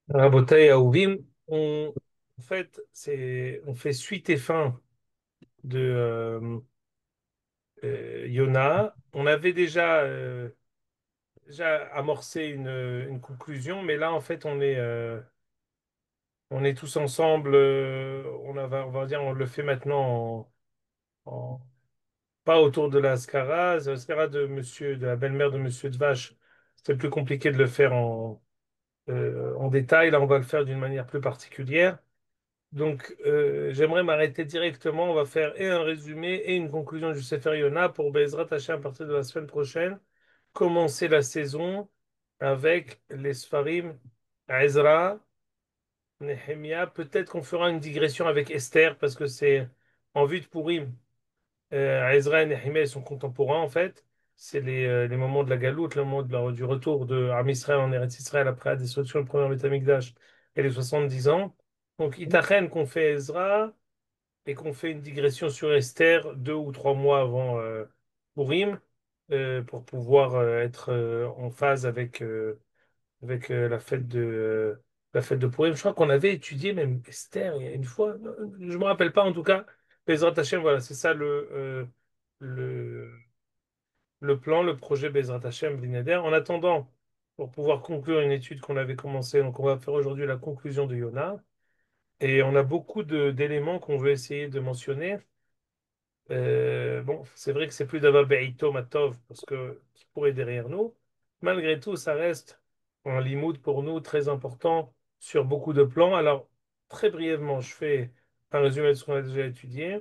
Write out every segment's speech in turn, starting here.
Rabotai Aouvim, en fait, on fait suite et fin de Yona. On avait déjà amorcé une conclusion, mais là, en fait, on est tous ensemble. On va dire, on le fait maintenant pas autour de la Scara de de la belle-mère de Monsieur de Vache. C'était plus compliqué de le faire en détail. Là, on va le faire d'une manière plus particulière. Donc, j'aimerais m'arrêter directement. On va faire et un résumé et une conclusion du Sefer Yona pour Bezrat Hashem à partir de la semaine prochaine. Commencer la saison avec les Sfarim, Ezra, Nehemia. Peut-être qu'on fera une digression avec Esther parce que c'est en vue de Purim. Ezra et Nehemia ils sont contemporains en fait. C'est les moments de la Galoute, le moment du retour de Am Israël en Eretz Israël après la destruction du premier Beth Amikdash et les 70 ans. Donc, Itachen qu'on fait Ezra et qu'on fait une digression sur Esther 2 ou 3 mois avant Purim pour pouvoir être en phase avec la fête de Purim. Je crois qu'on avait étudié même Esther il y a une fois. Je me rappelle pas en tout cas. Bezrat Hashem, voilà, c'est ça le, le plan, le projet Bezrat Hashem Bnei En attendant, pour pouvoir conclure une étude qu'on avait commencée, donc on va faire aujourd'hui la conclusion de Yona. Et on a beaucoup d'éléments qu'on veut essayer de mentionner. Bon, c'est vrai que c'est plus d'avoir Be'ito Matov parce que Kippour est derrière nous. Malgré tout, ça reste un limoud pour nous très important sur beaucoup de plans. Alors, très brièvement, je fais un résumé de ce qu'on a déjà étudié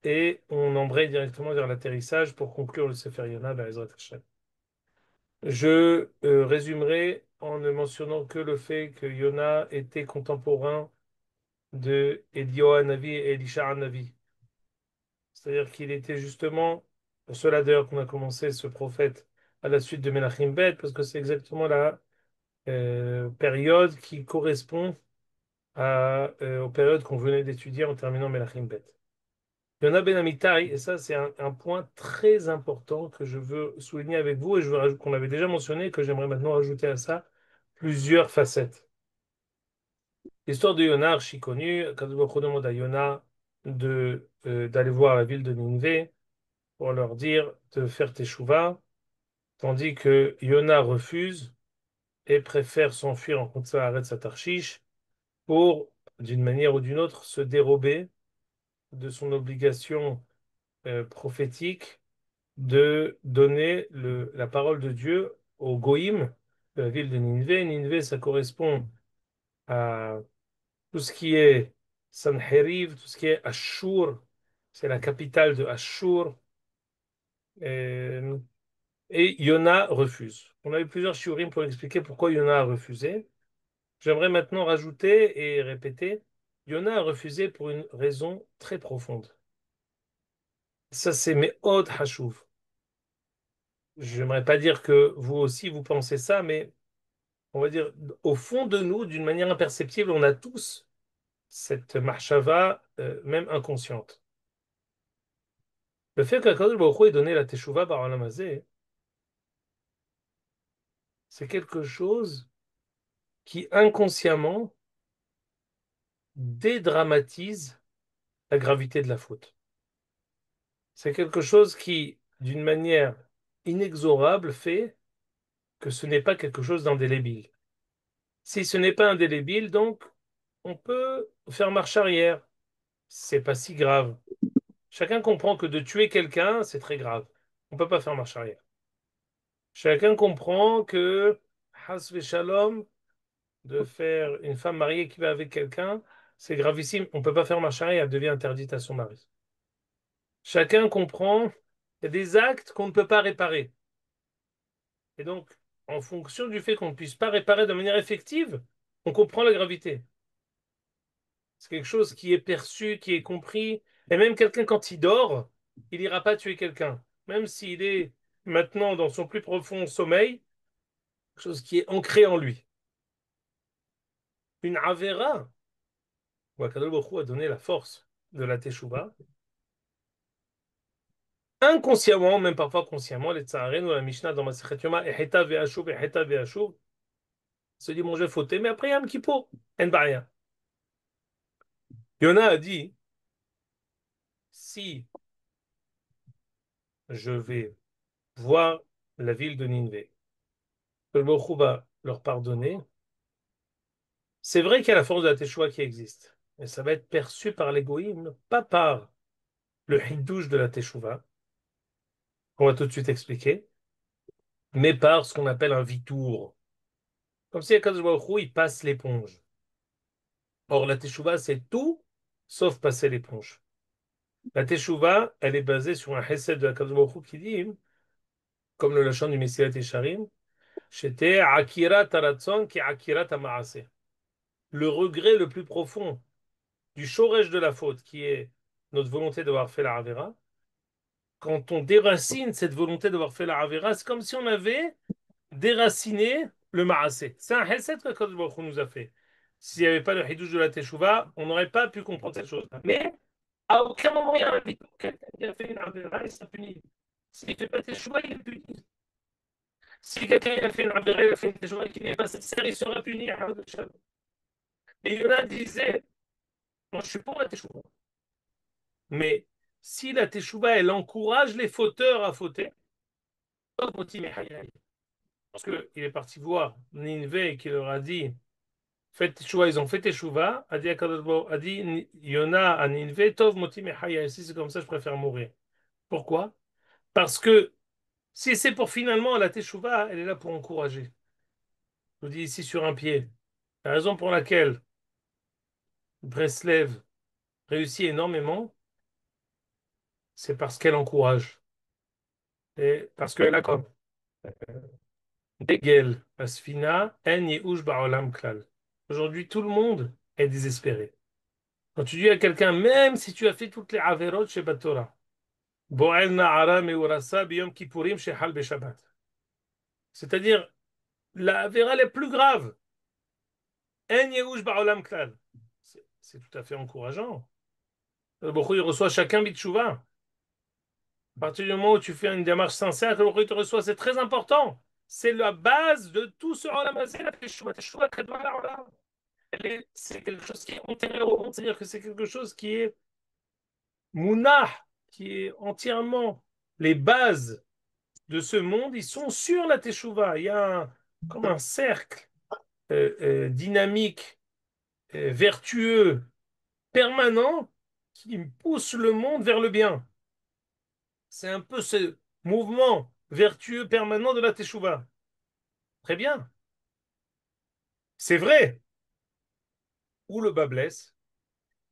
et on embraye directement vers l'atterrissage pour conclure le Sefer Yonah Be'ezrat Hashem. Je résumerai en ne mentionnant que le fait que Yonah était contemporain de Eliyahu Hanavi et Elisha Hanavi. C'est-à-dire qu'il était justement, pour cela d'ailleurs qu'on a commencé ce prophète à la suite de Menachem Bet, parce que c'est exactement la période qui correspond aux périodes qu'on venait d'étudier en terminant Menachem Bet. Yona Ben Amitai, et ça c'est un point très important que je veux souligner avec vous, et je veux rajouter qu'on avait déjà mentionné, et que j'aimerais maintenant rajouter à ça plusieurs facettes. L'histoire de Yona, archi connue, Kadosh Baruch Hu demande à Yona d'aller voir la ville de Nineveh pour leur dire de faire teshuva, tandis que Yona refuse et préfère s'enfuir en contre Haaretz à Tarshish pour, d'une manière ou d'une autre, se dérober de son obligation prophétique de donner la parole de Dieu aux Goïm de la ville de Nineveh. Nineveh, ça correspond à tout ce qui est Sanheriv, tout ce qui est Ashur, c'est la capitale de Ashur. Et Yona refuse. On a eu plusieurs shiurim pour expliquer pourquoi Yona a refusé. J'aimerais maintenant rajouter et répéter, Yona a refusé pour une raison très profonde. Ça, c'est Me'od Hashuv. J'aimerais pas dire que vous aussi vous pensez ça, mais on va dire au fond de nous, d'une manière imperceptible, on a tous cette marshava, même inconsciente. Le fait qu'Akadosh Baruch Hu ait donné la Teshuvah par Olam Hazeh, c'est quelque chose qui inconsciemment dédramatise la gravité de la faute. C'est quelque chose qui, d'une manière inexorable, fait que ce n'est pas quelque chose d'indélébile. Si ce n'est pas indélébile, donc, on peut faire marche arrière. C'est pas si grave. Chacun comprend que de tuer quelqu'un, c'est très grave. On peut pas faire marche arrière. Chacun comprend que, has shalom, de faire une femme mariée qui va avec quelqu'un, c'est gravissime. On peut pas faire marche arrière, elle devient interdite à son mari. Chacun comprend qu'il y a des actes qu'on ne peut pas réparer. Et donc, en fonction du fait qu'on ne puisse pas réparer de manière effective, on comprend la gravité. C'est quelque chose qui est perçu, qui est compris. Et même quelqu'un, quand il dort, il n'ira pas tuer quelqu'un. Même s'il est maintenant dans son plus profond sommeil, quelque chose qui est ancré en lui. Une Avera, où Akadosh Baruch Hu a donné la force de la Teshuvah, inconsciemment, même parfois consciemment, les Tsaharènes ou la Mishnah dans Masechet Yoma, Eheta ve'ashuv, Eheta ve'ashuv, se dit, bon, j'ai fauté, mais après, il y a un Kippour, en barrière. Yona a dit, si je vais voir la ville de Nineveh, que le Baruch Hu va leur pardonner, c'est vrai qu'il y a la force de la Teshuvah qui existe, mais ça va être perçu par l'égoïsme, pas par le hidouche de la Teshuvah, qu'on va tout de suite expliquer, mais par ce qu'on appelle un vitour. Comme si Akadosh Baruch Hu, il passe l'éponge. Or, la Teshuvah, c'est tout sauf passer l'éponge. La Teshuvah, elle est basée sur un chesed de Akadosh Baruch Hu qui dit, comme le lachon du Messilat Yesharim, c'était Akira Taratzon ki Akira Tamaase. Le regret le plus profond du shoresh de la faute, qui est notre volonté d'avoir fait la Havera, quand on déracine cette volonté d'avoir fait la Havera, c'est comme si on avait déraciné le Maasé. C'est un Hesed que Kadosh Baruch Hu nous a fait. S'il n'y avait pas le Hidouche de la Teshuvah, on n'aurait pas pu comprendre cette chose. Mais à aucun moment il y a un Hidouche. Quelqu'un qui a fait une Havera, il sera puni. S'il ne fait pas Teshuvah, il est puni. Si quelqu'un a fait une Havera, il a fait une Teshuvah, qui n'est pas sincère, il sera puni. Et Yona disait, moi je suis pour la Teshuvah. Mais si la Teshuvah, elle encourage les fauteurs à fauter, parce qu'il est parti voir Nineveh et qu'il leur a dit, faites Teshuvah, ils ont fait Teshuvah, a dit Yona à Nineveh, Tov moti mechaya, si c'est comme ça, je préfère mourir. Pourquoi? Parce que si c'est pour finalement la Teshuvah, elle est là pour encourager. Je vous dis ici sur un pied. La raison pour laquelle Breslev réussit énormément, c'est parce qu'elle encourage. Et parce qu'elle a comme Degel, Asfina, En Yehush Ba'olam Klal. Aujourd'hui, tout le monde est désespéré. Quand tu dis à quelqu'un, même si tu as fait toutes les Averot chez Batora, Bo'el Na'ara Meurasa Biyom Kippurim chez Hal Shabbat. C'est-à-dire, la Avera la plus grave, En Yehush Ba'olam Klal. C'est tout à fait encourageant. Le Baruch Hu, il reçoit chacun Bitshuva. À partir du moment où tu fais une démarche sincère, que le Baruch Hu te reçoit, c'est très important. C'est la base de tout ce Olam Hazé, la Teshuvah. Teshuvah, Kadma La'olam. C'est quelque chose qui est antérieur au monde, c'est-à-dire que c'est quelque chose qui est mounah, qui est entièrement les bases de ce monde, ils sont sur la Teshuvah. Il y a comme un cercle dynamique, vertueux, permanent, qui pousse le monde vers le bien. C'est un peu ce mouvement vertueux permanent de la Teshuvah. Très bien, c'est vrai. Où le bas blesse,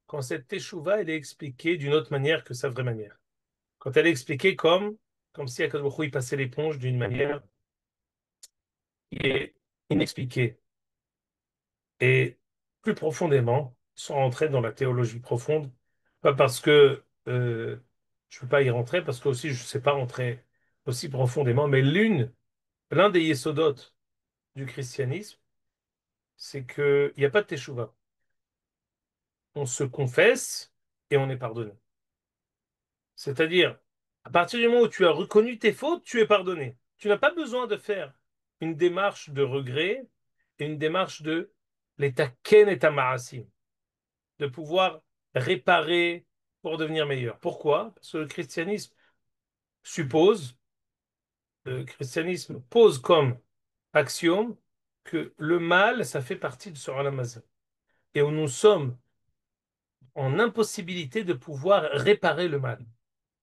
quand cette Teshuvah, elle est expliquée d'une autre manière que sa vraie manière. Quand elle est expliquée comme si Akadosh Baruch Hu, il passait l'éponge d'une manière qui est inexpliquée. Et plus profondément, sans rentrer dans la théologie profonde, pas parce que je ne peux pas y rentrer, parce que aussi je ne sais pas rentrer aussi profondément, mais l'un des yésodotes du christianisme, c'est qu'il n'y a pas de teshuva. On se confesse et on est pardonné. C'est-à-dire, à partir du moment où tu as reconnu tes fautes, tu es pardonné. Tu n'as pas besoin de faire une démarche de regret et une démarche de l'état ken et ma'asim, de pouvoir réparer pour devenir meilleur. Pourquoi? Parce que suppose, le christianisme pose comme axiome que le mal, ça fait partie de ce Ramazan. Et où nous sommes en impossibilité de pouvoir réparer le mal.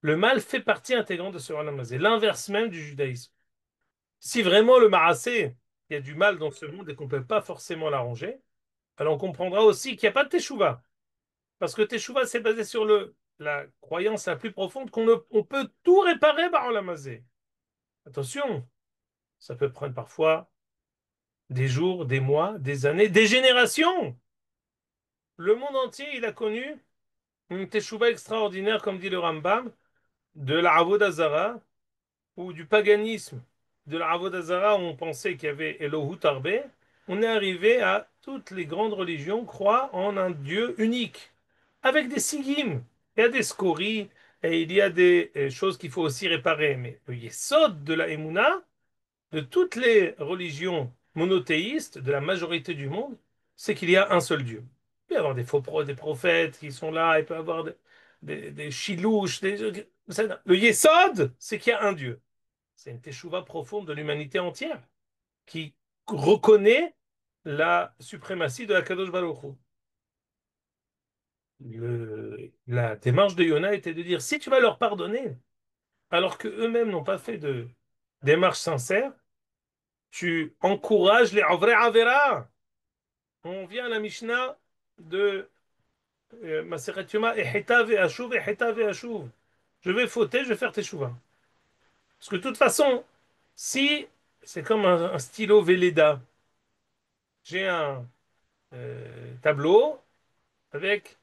Le mal fait partie intégrante de ce Ramazan. L'inverse même du judaïsme. Si vraiment le Maasé, il y a du mal dans ce monde et qu'on ne peut pas forcément l'arranger, alors on comprendra aussi qu'il n'y a pas de Teshuvah. Parce que Teshuvah, c'est basé sur la croyance la plus profonde on peut tout réparer par Olamazé. Attention, ça peut prendre parfois des jours, des mois, des années, des générations. Le monde entier, il a connu une Teshuvah extraordinaire, comme dit le Rambam, de la Avodah Zarah, ou du paganisme de la Avodah Zarah où on pensait qu'il y avait Elohut Arbe, on est arrivé à toutes les grandes religions croient en un Dieu unique, avec des sigim. Il y a des scories, et il y a des choses qu'il faut aussi réparer. Mais le yesod de la Emouna, de toutes les religions monothéistes de la majorité du monde, c'est qu'il y a un seul Dieu. Il peut y avoir des des prophètes qui sont là, il peut y avoir des chilouches, le yesod, c'est qu'il y a un Dieu. C'est une teshuva profonde de l'humanité entière qui reconnaît la suprématie de la Kadosh Baruch Hu. La démarche de Yona était de dire si tu vas leur pardonner, alors que eux-mêmes n'ont pas fait de démarche sincère, tu encourages les vrais Avera. On vient à la Mishnah de Masechet Yoma, Eheta ve'ashuv, Eheta ve'ashuv. Je vais fauter, je vais faire teshuva. Parce que de toute façon, si c'est comme un stylo Velleda, j'ai un tableau avec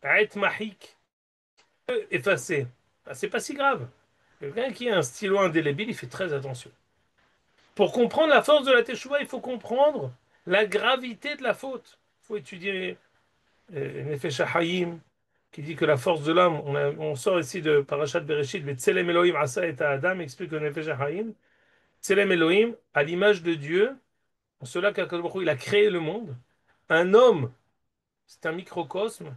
Aet Mahik effacé, bah, c'est pas si grave. Quelqu'un qui a un stylo indélébile, il fait très attention. Pour comprendre la force de la teshuva, il faut comprendre la gravité de la faute. Il faut étudier Nefesh HaHayim, qui dit que la force de l'homme, on sort ici de Parashat Bereshit, mais Tselem Elohim Asa et Adam explique le Nefesh HaHayim. Tselem Elohim, à l'image de Dieu, en cela qu'Akadosh Baruch Hu, il a créé le monde. Un homme, c'est un microcosme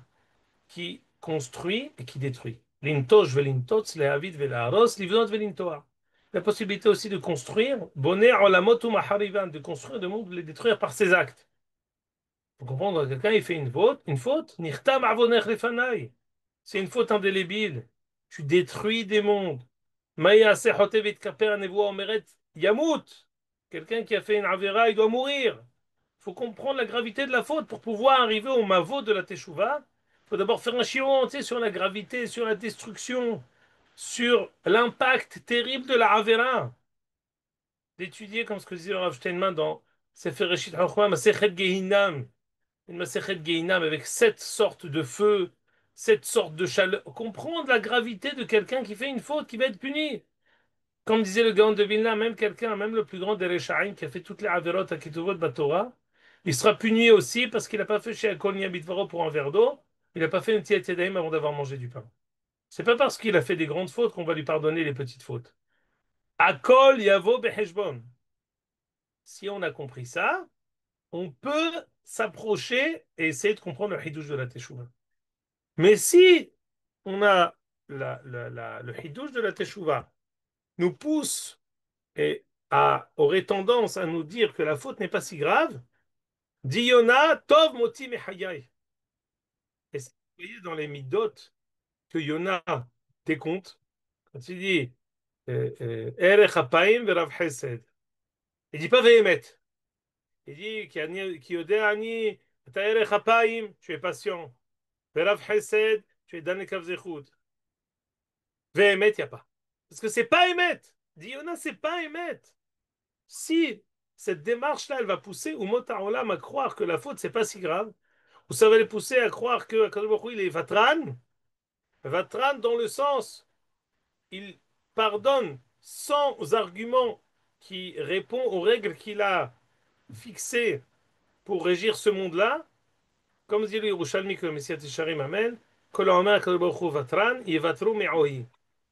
qui construit et qui détruit. L'intosh velintots, lehavid velaharos, livnot velintoa. La possibilité aussi de construire, boner olamot ou maharivan, de construire le monde, de les détruire par ses actes. Pour comprendre, quelqu'un, il fait une faute, nirtam avonech lefanai. C'est une faute indélébile. Tu détruis des mondes. Maya sechotev et kaper nevoa omeret yamut. Quelqu'un qui a fait une avera, il doit mourir. Il faut comprendre la gravité de la faute pour pouvoir arriver au mavot de la teshuva. Il faut d'abord faire un chiron, tu sais, sur la gravité, sur la destruction, sur l'impact terrible de la avera. D'étudier, comme ce que disait le Rav Steinman dans Sefer Reshit Chochma, Masechet Gehinam, une Masechet Gehinam avec 7 sortes de feux, 7 sortes de chaleur. Comprendre la gravité de quelqu'un qui fait une faute, qui va être puni. Comme disait le Gaon de Vilna, même quelqu'un, même le plus grand des Rechaim, qui a fait toutes les Averot à Ketuvot Batora, il sera puni aussi parce qu'il n'a pas fait chez Akol Bitvaro pour un verre d'eau, il n'a pas fait une Tiat Yadayim avant d'avoir mangé du pain. C'est pas parce qu'il a fait des grandes fautes qu'on va lui pardonner les petites fautes. Akol Yavo Beheshbon. Si on a compris ça, on peut s'approcher et essayer de comprendre le Hidouche de la Teshuvah. Mais si on a le Hidouche de la Teshuvah nous pousse et aurait tendance à nous dire que la faute n'est pas si grave, dit Yona, Tov Moti Mechayai. Et c'est vous voyez dans les Midot que Yona décompte, quand il dit Erech Hapaim Verav Chesed, il dit pas Vehemet. Il dit Ki Yodea Ani, Ta Erech Hapaim, tu es patient. Verav Chesed, tu es Dan Ekav Zechut. Vehemet, il n'y a pas. Parce que c'est pas Emet. Dit Yona, c'est pas Emet. Si cette démarche-là, elle va pousser Umot Haolam à croire que la faute, c'est pas si grave, ou ça va les pousser à croire que Akadosh Baruch Hu, il est Vatran, Vatran dans le sens, il pardonne sans argument qui répond aux règles qu'il a fixées pour régir ce monde-là, comme dit le Yerushalmi que le Messiah Tisharim amène, Kol Haomer Akadosh Baruch Hu Vatran, Yevatru Me'ohi.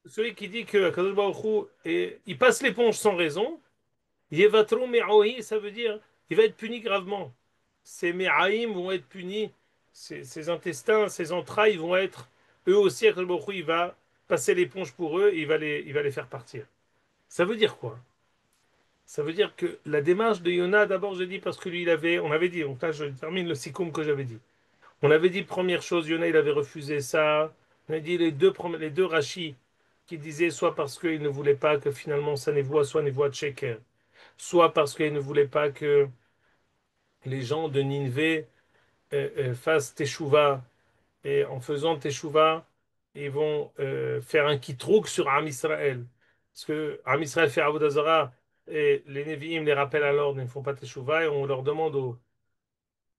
Celui qui dit que Akadosh Baruch Hu, il passe l'éponge sans raison, Yevatru me'ohi, ça veut dire il va être puni gravement. Ses me'aim vont être punis, ses intestins, ses entrailles vont être, eux aussi, Akadosh Baruch Hu, il va passer l'éponge pour eux et il va les faire partir. Ça veut dire quoi? Ça veut dire que la démarche de Yona, d'abord, j'ai dit parce que lui, on avait dit, donc là, je termine le sikoum que j'avais dit. On avait dit, première chose, Yona, il avait refusé ça. On a dit les deux Rashi qui disaient soit parce qu'il ne voulait pas que finalement ça n'évoie, soit n'évoie de Sheker, soit parce qu'il ne voulait pas que les gens de Ninvé fassent Teshuvah, et en faisant Teshuvah, ils vont faire un kitrouk sur Am Israël. Parce que Am Israël fait Avodah Zarah, et les Nevi'im les rappellent à l'ordre, ils ne font pas Teshuvah, et on leur demande aux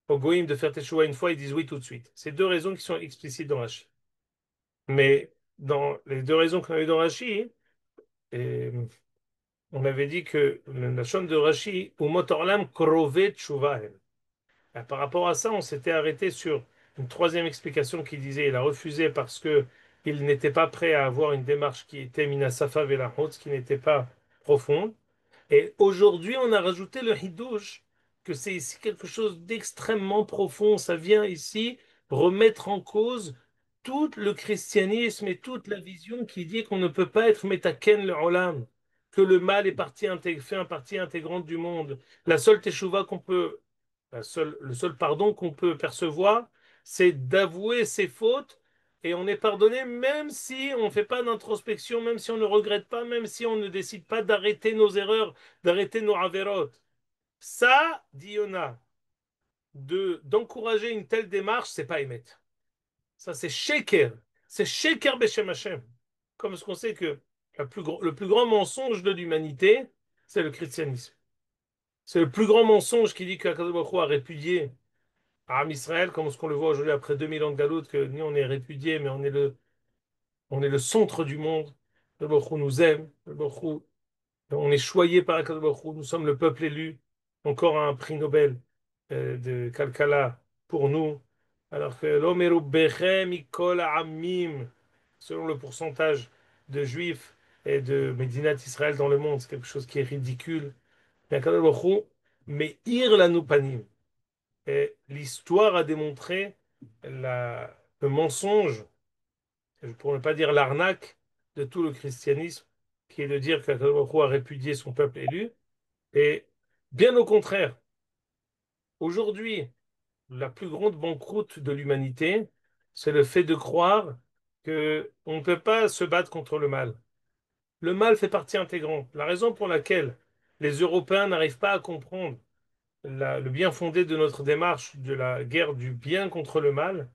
Goïm de faire Teshuvah une fois, ils disent oui tout de suite. C'est deux raisons qui sont explicites dans Rashi. Mais dans les deux raisons qu'on a eues dans Rashi, et on avait dit que la chambre de Rashi, ou Motorlam Krovet Teshuvah. Par rapport à ça, on s'était arrêté sur une troisième explication qui disait il a refusé parce que il n'était pas prêt à avoir une démarche qui était mina safa velahot, qui n'était pas profonde. Et aujourd'hui, on a rajouté le hidouche, que c'est ici quelque chose d'extrêmement profond. Ça vient ici remettre en cause tout le christianisme et toute la vision qui dit qu'on ne peut pas être metaken le olam, que le mal est fait un partie intégrante du monde. La seule teshuva qu'on peut, le seul pardon qu'on peut percevoir, c'est d'avouer ses fautes et on est pardonné même si on ne fait pas d'introspection, même si on ne regrette pas, même si on ne décide pas d'arrêter nos erreurs, d'arrêter nos avérotes. Ça, dit Yona, d'encourager une telle démarche, c'est pas émettre. Ça, c'est sheker. C'est sheker beshem Hashem. Comme ce qu'on sait que le plus grand mensonge de l'humanité, c'est le christianisme. C'est le plus grand mensonge qui dit qu'Akadosh Baruch Hu a répudié Am Israël, comme ce qu'on le voit aujourd'hui après 2000 ans de galoute, que nous on est répudié, mais on est le centre du monde. Le Baruch Hu nous aime. Le Baruch Hu, on est choyé par Akadosh Baruch Hu. Nous sommes le peuple élu. Encore un prix Nobel de Kalkala pour nous. Alors que l'Omeru Bechem Mikol Amim, selon le pourcentage de juifs et de Médinat Israël dans le monde, c'est quelque chose qui est ridicule. Mais Akadosh Baruch Hu, mais ir la panim. Et l'histoire a démontré le mensonge, pour ne pas dire l'arnaque, de tout le christianisme, qui est de dire qu'Akadosh Baruch Hu a répudié son peuple élu. Et bien au contraire, aujourd'hui, la plus grande banqueroute de l'humanité, c'est le fait de croire que on ne peut pas se battre contre le mal. Le mal fait partie intégrante. La raison pour laquelle les Européens n'arrivent pas à comprendre le bien fondé de notre démarche de la guerre du bien contre le mal,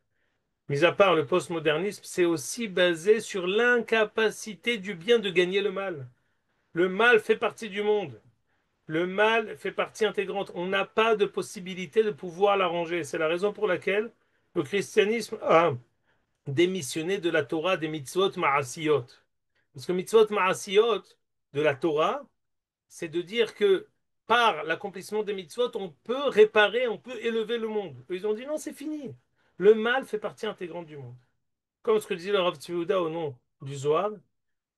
mis à part le postmodernisme, c'est aussi basé sur l'incapacité du bien de gagner le mal. Le mal fait partie du monde. Le mal fait partie intégrante. On n'a pas de possibilité de pouvoir l'arranger. C'est la raison pour laquelle le christianisme a démissionné de la Torah des mitzvot ma'asiyot. Parce que mitzvot ma'asiyot de la Torah, c'est de dire que par l'accomplissement des mitzvot, on peut réparer, on peut élever le monde. Eux, ils ont dit non, c'est fini. Le mal fait partie intégrante du monde. Comme ce que disait le Rav Tzviuda au nom du Zohar,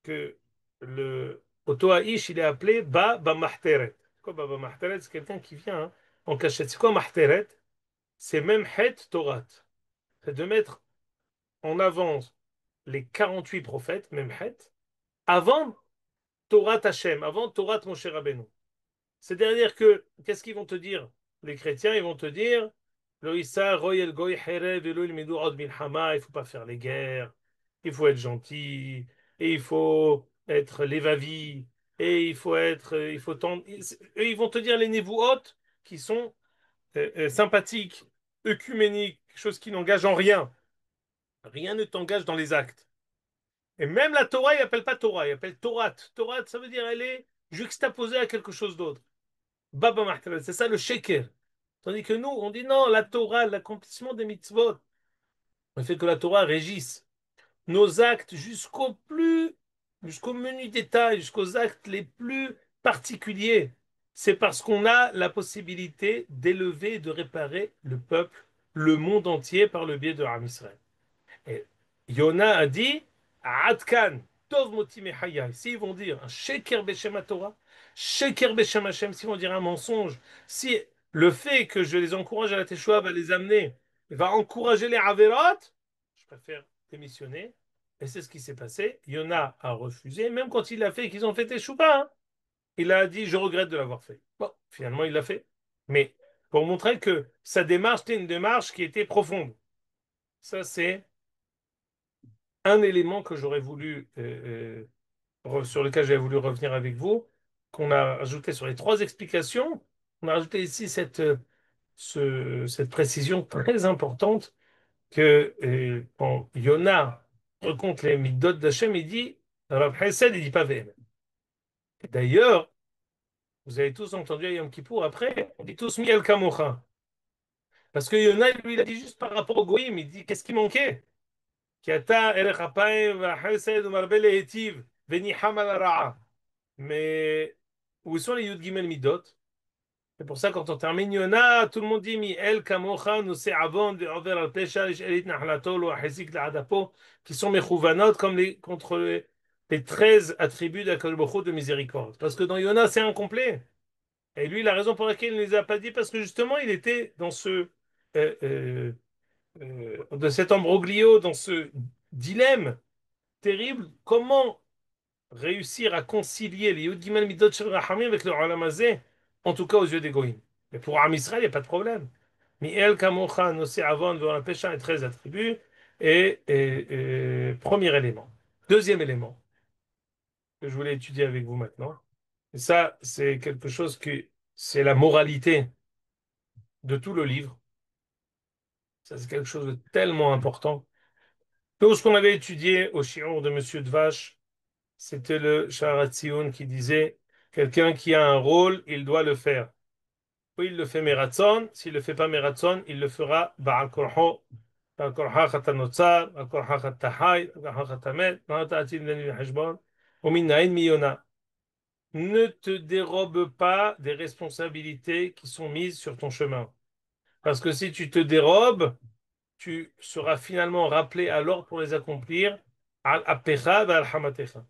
que le Oto Haïch, il est appelé Ba Mahteret. Quoi, Ba Mahteret, c'est quelqu'un qui vient en cachette. C'est quoi Mahteret? C'est même Het Torah. C'est de mettre en avant les 48 prophètes, même Het, avant Torah Hashem, avant Torah Moshe Rabbeinu. C'est-à-dire que, qu'est-ce qu'ils vont te dire? Les chrétiens, ils vont te dire, Loïsa, Royel Goy, Herev, Elul, Midou, Od, Milchama, il faut pas faire les guerres, il faut être gentil, et il faut être lévavi, et il faut être, il faut tendre. Eux, ils vont te dire les névouot qui sont sympathiques, œcuméniques, quelque chose qui n'engage en rien. Rien ne t'engage dans les actes. Et même la Torah, il appelle pas Torah, il appelle Torah. Torah, ça veut dire elle est juxtaposée à quelque chose d'autre. Baba Mahtaral, c'est ça le sheker. Tandis que nous, on dit non, la Torah, l'accomplissement des mitzvot, on fait que la Torah régisse nos actes jusqu'au menu détail, jusqu'aux actes les plus particuliers. C'est parce qu'on a la possibilité d'élever et de réparer le peuple, le monde entier par le biais de Ram Israël. Et Yona a dit, Adkan, Tov Moti Mechaya. S'ils vont dire un Sheker Beshem Torah, Sheker Beshem Hashem, s'ils vont dire un mensonge, si le fait que je les encourage à la Teshuvah va les amener, va encourager les Averot, je préfère démissionner. Et c'est ce qui s'est passé. Yona a refusé, même quand il l'a fait et qu'ils ont fait Teshuvah, hein, il a dit, je regrette de l'avoir fait. Bon, finalement, il l'a fait. Mais pour montrer que sa démarche était une démarche qui était profonde. Ça, c'est un élément que j'aurais voulu, sur lequel j'avais voulu revenir avec vous, qu'on a ajouté sur les trois explications. On a ajouté ici cette précision très importante que quand Yona raconte les midot d'Hachem, il dit, Rav Hesed, il dit pas VM. D'ailleurs, vous avez tous entendu à Yom Kippour après, on dit tous Miel Kamocha. Parce que Yona, lui, il a dit juste par rapport au Goïm, il dit qu'est-ce qui manquait? כי אתה ערך אפיים והחסד ומרבה להיטיב וניחם על הרעה. Mais où sont les Yud Gimel Midot? C'est pour ça, quand on termine Yona, tout le monde dit Mi el kamocha nous avon ve'over al pesha ish elit nachlato lo achezik la'adapo, qui sont mechouvanot comme contre les 13 attributs d'Akadosh Baruch Hu de miséricorde. Parce que dans Yona, c'est incomplet. Et lui, la raison pour laquelle il ne les a pas dit, parce que justement, il était dans de cet ambroglio, dans ce dilemme terrible. Comment réussir à concilier les Yud Gimel Midot Shel Rachamim avec le Olam Hazeh, en tout cas aux yeux des Goïms. Mais pour Am Israël, il n'y a pas de problème. Mi'el Kamocha, Nosé Avon, Voran Pesha et 13 attributs. Premier élément. Deuxième élément que je voulais étudier avec vous maintenant. Et ça, c'est quelque chose que c'est la moralité de tout le livre. Ça, c'est quelque chose de tellement important. Tout ce qu'on avait étudié au Shiur de Monsieur Dvash, c'était le Shaharat Tziyun qui disait quelqu'un qui a un rôle, il doit le faire. Oui, il le fait Meratzon. S'il ne le fait pas Meratzon, il le fera Ba'al Korho. Ba'al Korha Chatanotzar, Ba'al Korha Chatahai, Ba'al Korha Chatamet, Ba'al Ta'atim Deni Heshbon, Omin Nain Miyona. Ne te dérobe pas des responsabilités qui sont mises sur ton chemin. Parce que si tu te dérobes, tu seras finalement rappelé à l'ordre pour les accomplir. Al Apecha Ba'al Hamatecha.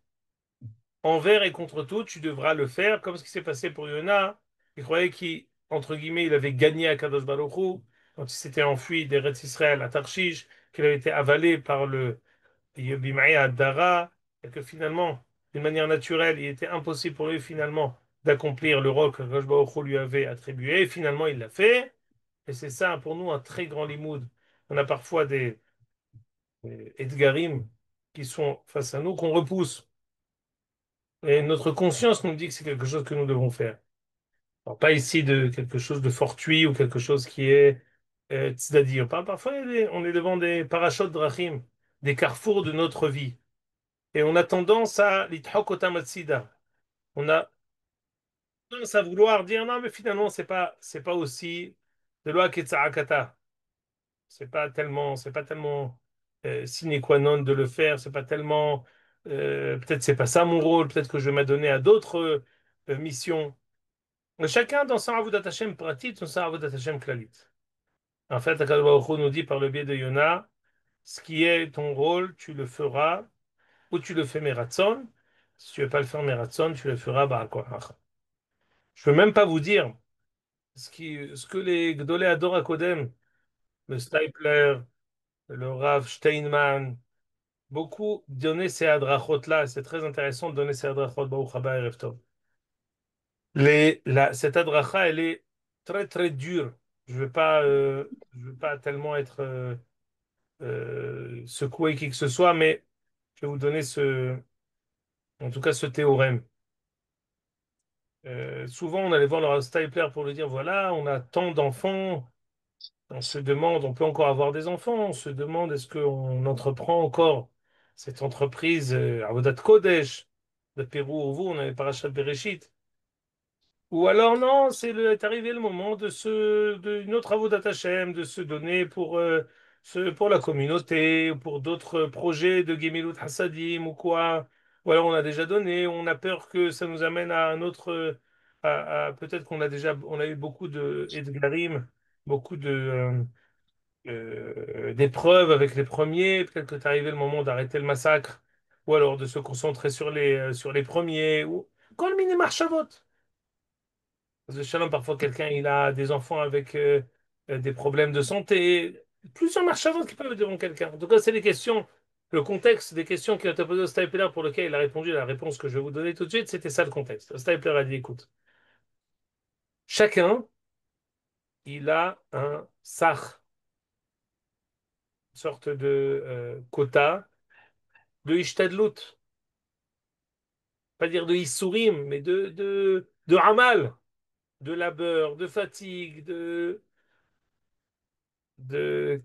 Envers et contre tout, tu devras le faire, comme ce qui s'est passé pour Yona. Il croyait qu'il, entre guillemets, il avait gagné à Kadosh Baruch Hu, quand il s'était enfui d'Eretz Israël à Tarshish, qu'il avait été avalé par le Yebimai à Dara, et que finalement, d'une manière naturelle, il était impossible pour lui, finalement, d'accomplir le rôle que Kadosh Baruch Hu lui avait attribué. Et finalement, il l'a fait. Et c'est ça, pour nous, un très grand limoud. On a parfois des Edgarim qui sont face à nous, qu'on repousse. Et notre conscience nous dit que c'est quelque chose que nous devons faire. Alors, pas ici de quelque chose de fortuit ou quelque chose qui est tzaddi. Parfois, on est devant des parachutes drachim, des carrefours de notre vie. Et on a tendance à l'ithok otam hatzida. On a tendance à vouloir dire non, mais finalement, c'est pas aussi de loi ketza'akata. C'est pas tellement sine qua non de le faire. C'est pas tellement, peut-être c'est pas ça mon rôle. Peut-être que je vais m'adonner à d'autres missions. Chacun dans son Avodat Hashem pratit, dans son Avodat Hashem klalit. En fait, Akadosh Baruch Hu nous dit par le biais de Yona, ce qui est ton rôle, tu le feras, ou tu le fais Meratson. Si tu ne veux pas le faire Meratson, tu le feras Ba'al Korach. Je ne peux même pas vous dire ce que les Gdolé Ador Kodem, le Stipler, le Rav Steinman, beaucoup donnaient ces adrachot-là. C'est très intéressant de donner ces adrachot, Baruch Haba Erev Tov. Cette adracha, elle est très très dure. Je veux pas tellement être secoué qui que ce soit, mais je vais vous donner en tout cas ce théorème. Souvent, on allait voir le Stapler pour lui dire, voilà, on a tant d'enfants. On se demande, on peut encore avoir des enfants. On se demande, est-ce qu'on entreprend encore cette entreprise, Avodat Kodesh, de Pérou, vous, on avait Parashat Bereshit. Ou alors non, est arrivé le moment d'une autre avodat Hashem, de se donner pour la communauté, ou pour d'autres projets de Gemilut Hasadim ou quoi. Ou alors on a déjà donné, on a peur que ça nous amène à un autre, peut-être on a eu beaucoup de Edgarim, beaucoup d'épreuves avec les premiers. Peut-être que c'est arrivé le moment d'arrêter le massacre, ou alors de se concentrer sur les premiers, ou quand le mini marchavot. Parce que Shalom, parfois quelqu'un il a des enfants avec des problèmes de santé. Plusieurs marches avant qui peuvent devant quelqu'un. En tout cas, c'est les questions, le contexte des questions qu'il a posées au Stapler pour lequel il a répondu. La réponse que je vais vous donner tout de suite, c'était ça le contexte. Le Stapler a dit, écoute, chacun, il a un sach, une sorte de quota de ishtadlut, pas dire de issourim, mais de amal, de labeur, de fatigue, de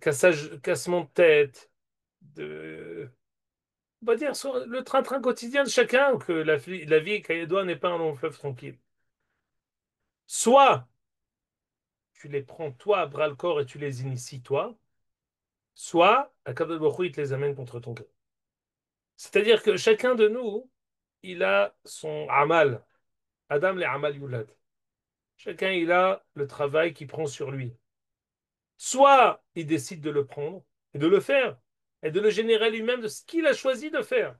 cassement de tête, on va dire, sur le train-train quotidien de chacun, que la vie caïdoine n'est pas un long fleuve tranquille. Soit tu les prends toi à bras le corps et tu les inities toi, soit à Baruch Hu, il te les amène contre ton cœur. C'est-à-dire que chacun de nous, il a son amal. Adam le amal yulad. Chacun, il a le travail qu'il prend sur lui. Soit il décide de le prendre et de le faire, et de le générer lui-même de ce qu'il a choisi de faire.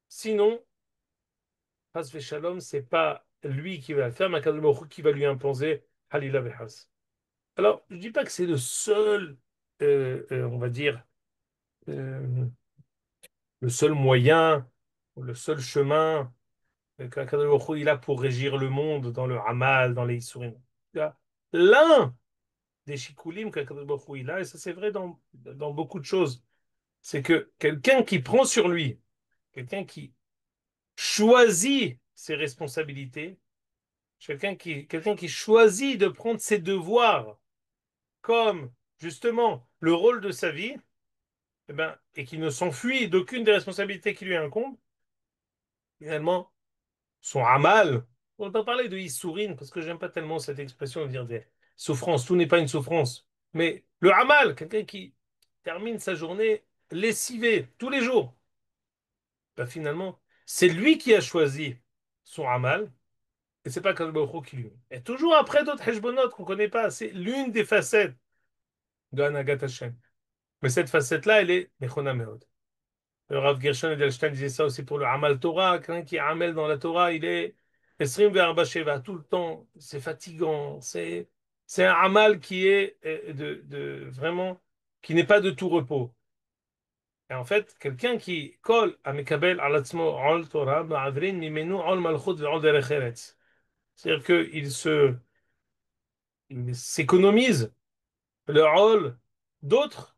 Sinon, Has Shalom, c'est pas lui qui va le faire, mais Akadosh Baruch Hu qui va lui imposer Halila Vehas. Alors, je dis pas que c'est on va dire, euh, le seul moyen, ou le seul chemin qu'Akadosh Baruch Hu, il a pour régir le monde dans le Hamal, dans les Issourim. Il y a l'un des shikulim qu'Akadosh Baruch Hu, il a, et ça c'est vrai dans beaucoup de choses, c'est que quelqu'un qui prend sur lui, quelqu'un qui choisit ses responsabilités, quelqu'un qui choisit de prendre ses devoirs comme justement le rôle de sa vie, eh ben, et qui ne s'enfuit d'aucune des responsabilités qui lui incombent, finalement, son amal. On va pas parler de Issourine, parce que j'aime pas tellement cette expression de dire des souffrances. Tout n'est pas une souffrance. Mais le amal, quelqu'un qui termine sa journée lessivé tous les jours, ben, finalement, c'est lui qui a choisi son amal, et c'est pas Kadosh Baruch Hu qui lui met. Et toujours après d'autres heshbonot qu'on connaît pas, c'est l'une des facettes de Hanagat Hashem. Mais cette facette-là, elle est Nechona Meod. Le Rav Gershon Edelstein disait ça aussi pour le Amal Torah. Quelqu'un qui est Amel dans la Torah, il est Esrim Ve'arba Sheva tout le temps. C'est fatigant. C'est un Amal qui est vraiment, qui n'est pas de tout repos. Et en fait, quelqu'un qui colle à Mekabel Alatzmo Ol Torah, Ma'avrin Mimenu Ol Malchut Ve'ol Derech Eretz. C'est-à-dire il s'économise le rôle d'autres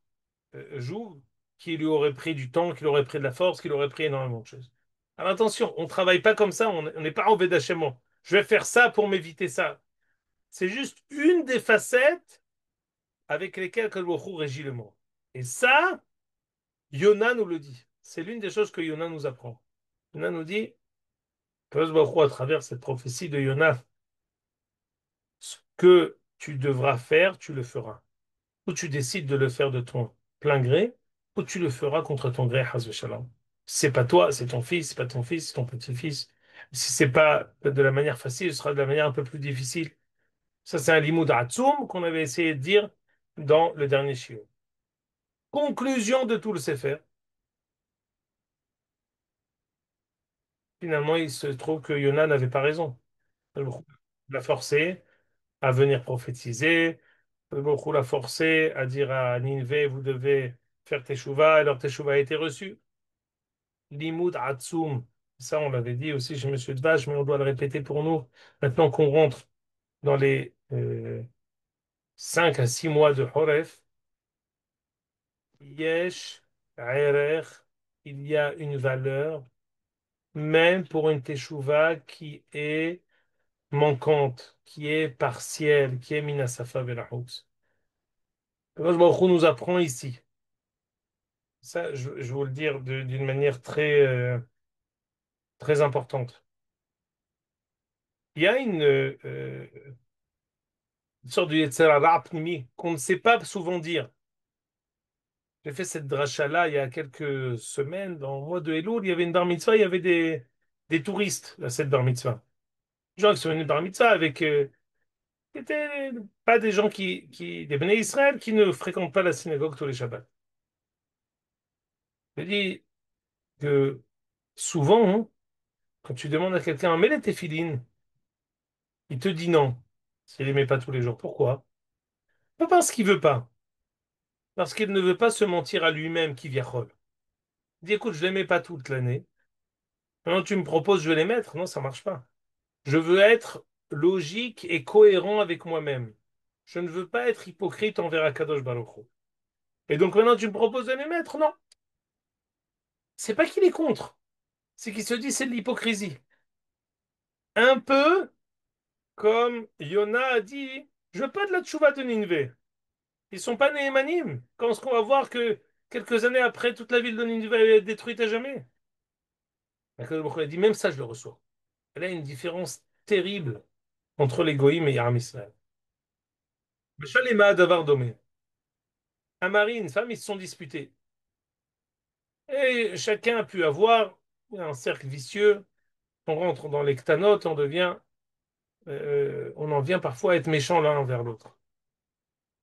joue qui lui aurait pris du temps, qui lui aurait pris de la force, qui lui aurait pris énormément de choses. Alors attention, on ne travaille pas comme ça, on n'est pas en védachement. Je vais faire ça pour m'éviter ça. C'est juste une des facettes avec lesquelles Baruch Hu régit le monde. Et ça, Yona nous le dit. C'est l'une des choses que Yona nous apprend. Yona nous dit, Baruch Hu, à travers cette prophétie de Yona, ce que tu devras faire, tu le feras. Ou tu décides de le faire de ton plein gré, ou tu le feras contre ton gré, Haz Shalom. C'est pas toi, c'est ton fils, c'est pas ton fils, c'est ton petit-fils. Si c'est pas de la manière facile, ce sera de la manière un peu plus difficile. Ça, c'est un limoud atzoum qu'on avait essayé de dire dans le dernier shiur. Conclusion de tout le Sefer. Finalement, il se trouve que Yona n'avait pas raison. Il l'a forcé à venir prophétiser. Beaucoup l'a forcé à dire à Ninvé, vous devez faire teshuva, alors teshuva a été reçue. Limoud Atsoum. Ça, on l'avait dit aussi chez Monsieur de Vache, mais on doit le répéter pour nous. Maintenant qu'on rentre dans les 5 à 6 mois de Horef, Yesh, Erer, il y a une valeur, même pour une Teshuvah qui est manquante, qui est partielle, qui est Minasafa Belahous. Akadosh Baruch Hu nous apprend ici. Ça, je vais vous le dire d'une manière très importante. Il y a une sorte de Yetzer Hara Pnimi qu'on ne sait pas souvent dire. J'ai fait cette dracha-là il y a quelques semaines, dans le mois de Elul, il y avait une bar mitzvah, il y avait des touristes à cette bar mitzvah. Des gens qui sont venus bar mitzvah avec, qui étaient pas des gens des Bnei Israël qui ne fréquentent pas la synagogue tous les Shabbats. Je dis que souvent, hein, quand tu demandes à quelqu'un, mets les téfilines, il te dit non, s'il les met pas tous les jours. Pourquoi? Pas parce qu'il veut pas, parce qu'il ne veut pas se mentir à lui-même qui vient. Il dit, écoute, je les mets pas toute l'année. Maintenant, tu me proposes, je vais les mettre. Non, ça marche pas. Je veux être logique et cohérent avec moi-même. Je ne veux pas être hypocrite envers Akadosh Baruch Hu. Et donc maintenant, tu me proposes de les mettre? Non. C'est pas qu'il est contre. C'est qu'il se dit c'est de l'hypocrisie. Un peu comme Yona a dit, je veux pas de la tchouva de Ninvé. Ils sont pas Néhémanim. Quand est-ce qu'on va voir que quelques années après, toute la ville de Ninvé est détruite à jamais? Akadosh Baruch Hu a dit, même ça, je le reçois. Elle a une différence terrible entre les goïms et Yaram Israël. Shalema Davar Domé. Un mari et une femme, ils se sont disputés. Et chacun a pu avoir un cercle vicieux. On rentre dans les ktanotes, on devient on en vient parfois à être méchant l'un envers l'autre.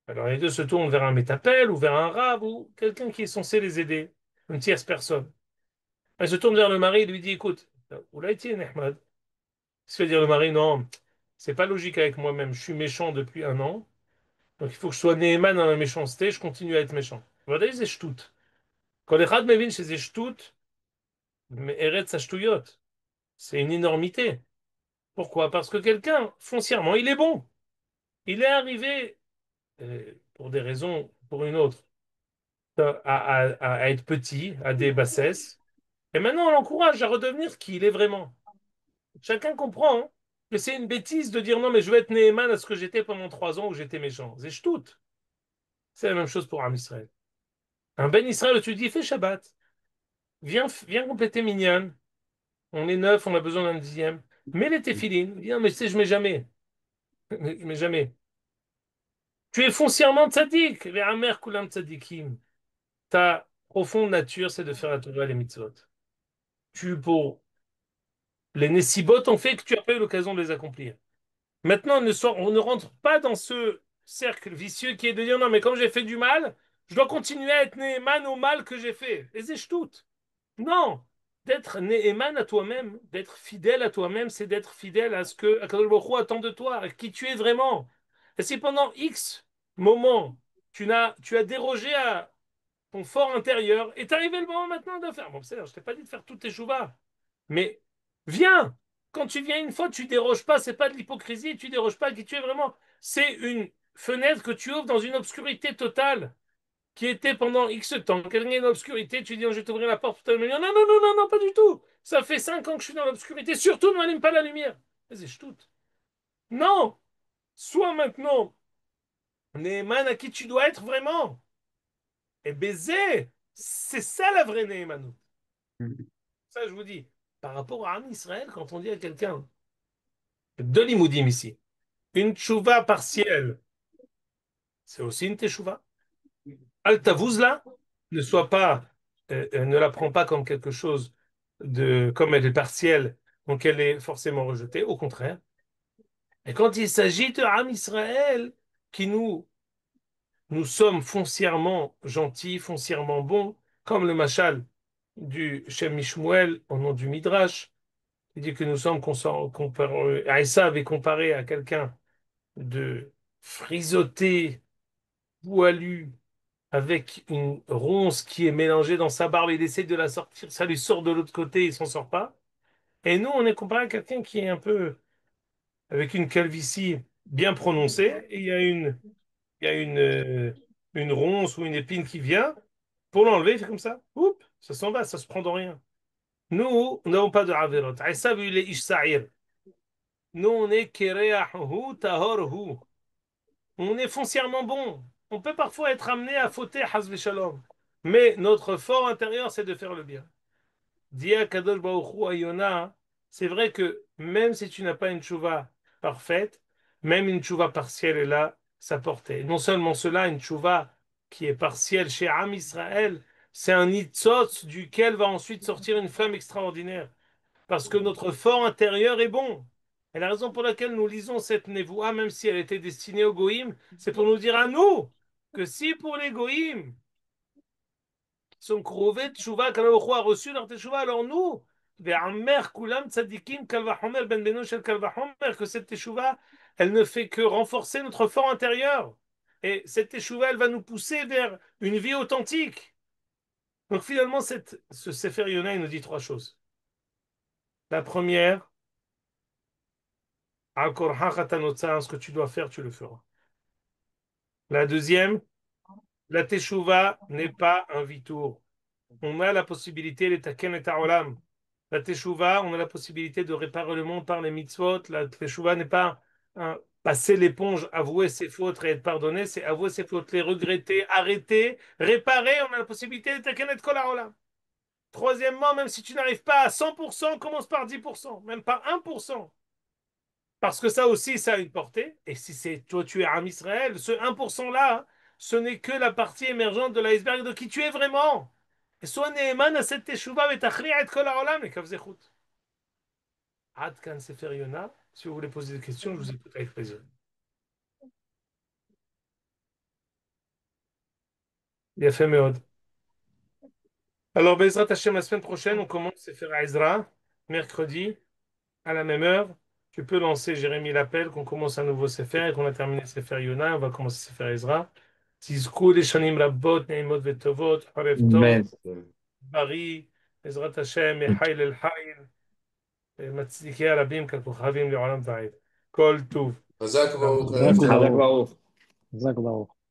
Alors les deux se tournent vers un métapel ou vers un rave ou quelqu'un qui est censé les aider, une tierce personne. Elle se tourne vers le mari et lui dit, écoute, où l'a été, Nehmad? Se fait dire le mari, non, c'est pas logique avec moi-même, je suis méchant depuis 1 an, donc il faut que je sois Neheman dans la méchanceté, je continue à être méchant. Voilà, c'est shtut. Quand les Chad Mevin chez les shtut, mais Eretz Hashtuyot, c'est une énormité. Pourquoi? Parce que quelqu'un, foncièrement, il est bon. Il est arrivé, pour des raisons, pour une autre, à être petit, à des bassesses. Et maintenant, on l'encourage à redevenir qui il est vraiment. Chacun comprend hein, que c'est une bêtise de dire non, mais je vais être Néhéman à ce que j'étais pendant 3 ans où j'étais méchant. C'est tout. C'est la même chose pour un Israël. Un Ben Israël, tu dis, fais Shabbat. Viens compléter Minyan. On est 9, on a besoin d'un dixième. Mets les téphilines. Viens, mais tu sais, je mets jamais. Je mets jamais. Tu es foncièrement tzaddik. Les Amer Kulam tzaddikim. Ta profonde nature, c'est de faire la Torah et les mitzvot. Pour les Nessibot ont fait que tu n'as pas eu l'occasion de les accomplir. Maintenant, on ne rentre pas dans ce cercle vicieux qui est de dire non, mais comme j'ai fait du mal, je dois continuer à être Néhéman au mal que j'ai fait. Et c'est tout. Non! D'être Néhéman à toi-même, d'être fidèle à toi-même, c'est d'être fidèle à ce que Akadosh Baruch Hu attend de toi, à qui tu es vraiment. Et si pendant X moments, tu as dérogé à ton fort intérieur, est arrivé le moment maintenant de faire. Bon, c'est-à-dire, je t'ai pas dit de faire toutes tes chouvas, mais viens! Quand tu viens une fois, tu déroges pas, c'est pas de l'hypocrisie, tu déroges pas à qui tu es vraiment. C'est une fenêtre que tu ouvres dans une obscurité totale qui était pendant X temps. Quand il y a une obscurité, tu dis, oh, je vais t'ouvrir la porte pour te lumière. Non, non, non, non, non, pas du tout. Ça fait 5 ans que je suis dans l'obscurité. Surtout, ne m'allume pas la lumière. Mais c'est tout. Non! Sois maintenant Néhéman à qui tu dois être vraiment. Et baiser, c'est ça la vraie Néhémanout. Ça, je vous dis, par rapport à Am Israël, quand on dit à quelqu'un, de l'imoudim ici, une tchouva partielle, c'est aussi une teshuva. Al tavouzla, ne la prends pas comme quelque chose comme elle est partielle, donc elle est forcément rejetée. Au contraire. Et quand il s'agit de Am Israël, qui nous sommes foncièrement gentils, foncièrement bons, comme le machal du Shem Mishmuel au nom du Midrash, il dit que nous sommes comparés, Esav est comparé à quelqu'un de frisotté, poilu, avec une ronce qui est mélangée dans sa barbe, il essaie de la sortir, ça lui sort de l'autre côté, il s'en sort pas. Et nous, on est comparé à quelqu'un qui est un peu avec une calvitie bien prononcée, et il y a une ronce ou une épine qui vient, pour l'enlever, il fait comme ça, oups, ça s'en va, ça se prend dans rien. Nous n'avons pas de averot. Esav, il est ish sa'ir. Nous, on est kereahu tahorhu. On est foncièrement bon. On peut parfois être amené à fauter, hasve shalom. Mais notre fort intérieur, c'est de faire le bien. Dia Kadosh Baruch Hu à Yona, c'est vrai que même si tu n'as pas une tchouva parfaite, même une tchouva partielle est là, sa portée. Non seulement cela, une tchouva qui est partielle chez Am Israël, c'est un nitzot duquel va ensuite sortir une flamme extraordinaire. Parce que notre fort intérieur est bon. Et la raison pour laquelle nous lisons cette névoie, même si elle était destinée aux goïms, c'est pour nous dire à nous que si pour les goïms qui sont crouvés de tchouva, qu'Akadosh a reçu leur tchouva, alors nous, ve'amer kulam tzadikim kal vachomer ben beno shel kal vachomer, que cette tchouva, elle ne fait que renforcer notre fort intérieur. Et cette tchouva, elle va nous pousser vers une vie authentique. Donc finalement, ce Sefer Yona, il nous dit 3 choses. La première, ce que tu dois faire, tu le feras. La deuxième, la teshuva n'est pas un vitour. On a la possibilité, les taken et ta'olam. La teshuva, on a la possibilité de réparer le monde par les mitzvot. La teshuva n'est pas passer l'éponge, avouer ses fautes et être pardonné, c'est avouer ses fautes, les regretter, arrêter, réparer. On a la possibilité de taken et kol ha'olam. Troisièmement, même si tu n'arrives pas à 100%, commence par 10%, même pas 1%. Parce que ça aussi, ça a une portée. Et si c'est toi, tu es Am Israël, ce 1% là, ce n'est que la partie émergente de l'iceberg de qui tu es vraiment. Et sois Ne'eman à cette teshuva et tachri'a et kol ha'olam, et kaf zechut. Ad kan Sefer Yona. Si vous voulez poser des questions, je vous écoute avec plaisir. Il a fait Meod. Alors, Bezrat Hashem, la semaine prochaine, on commence Sefer Ezra, mercredi, à la même heure. Tu peux lancer Jérémie l'appel, qu'on commence un nouveau Sefer et qu'on a terminé Sefer Yona. On va commencer Sefer Ezra. Tizku, Lishanim Rabbot, Neimot Vetovot, Harev Tov, Mais, Bari, Bezrat Hashem, Ehail El Hail, Matzdiki Arabim, Kakochavim, Leolam Vaed. Kol Tuv. חזק וברוך, ערב חזק טוב. חזק וברוך. ברוך. חזק וברוך.